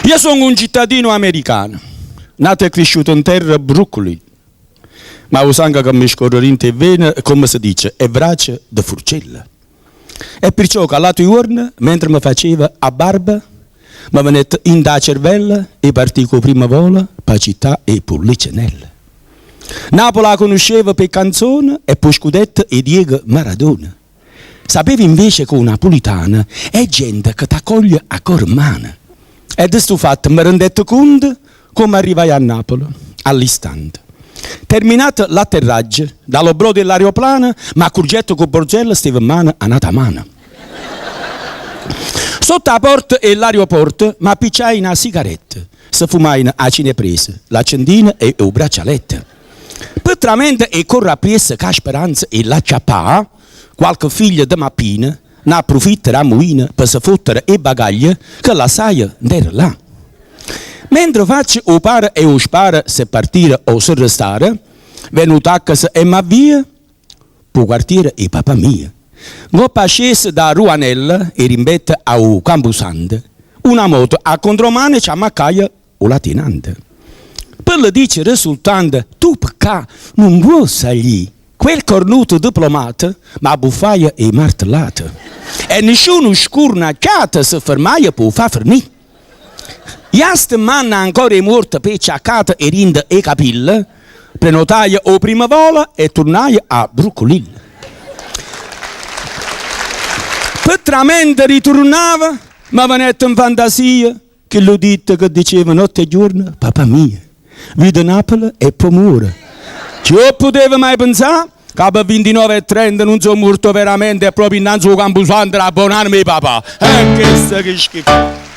Io sono un cittadino americano, nato e cresciuto in terra Brooklyn, ma lo sangue che mi scorre in te vene, come si dice, è brace da furcella. E perciò che all'altro giorno, mentre mi faceva a barba, mi venette in da cervella e partì con prima vola per la città e per Licenella. Napoli la conosceva per canzone e per scudetto e Diego Maradona. Sapeva invece che una napolitana è gente che ti accoglie a cor mano. E di sto fatto mi rendette conto come arrivai a Napoli, all'istante. Terminato l'atterraggio, dallo bro dell'aeroplano, mi accorgetto che Borgello stava in mano a nata mano. Sotto la porta e l'aeroporto mi appicciai una sigaretta, si fumai a cinepresa, l'accendina e il braccialetto. Petramente e corre a pressa che speranza e la ciapà, qualche figlio di mappina, ne approfitta a muina per si fottere e bagaglie che la saia d'era là. Mentre faccio o pare e o spara se partire o se restare, venuto a casa e ma via, può quartiere e papà mia. Goppa scese da Ruanella e rimbetta a o Campusante, una moto a contromane ci ammaccaia o latinante. Per le dice risultante, tu perché non vuoi salire? Quel cornuto diplomato ma buffaia e martellata. E nessuno scurnacciata si fermaia per far fornire. Iaste manna ancora è morta per ciaccata e rinda e capilla, prenotaia o prima vola e tornaia a Brooklyn. Petramente ritornava, ma venette in fantasia che lo dite che diceva notte e giorno, papà mia, vide Napoli e poi muore. Ci poteva mai pensare che a 29:30 non sono morto veramente e proprio innanzi al Campusante a abbonarmi papà. Che schifo.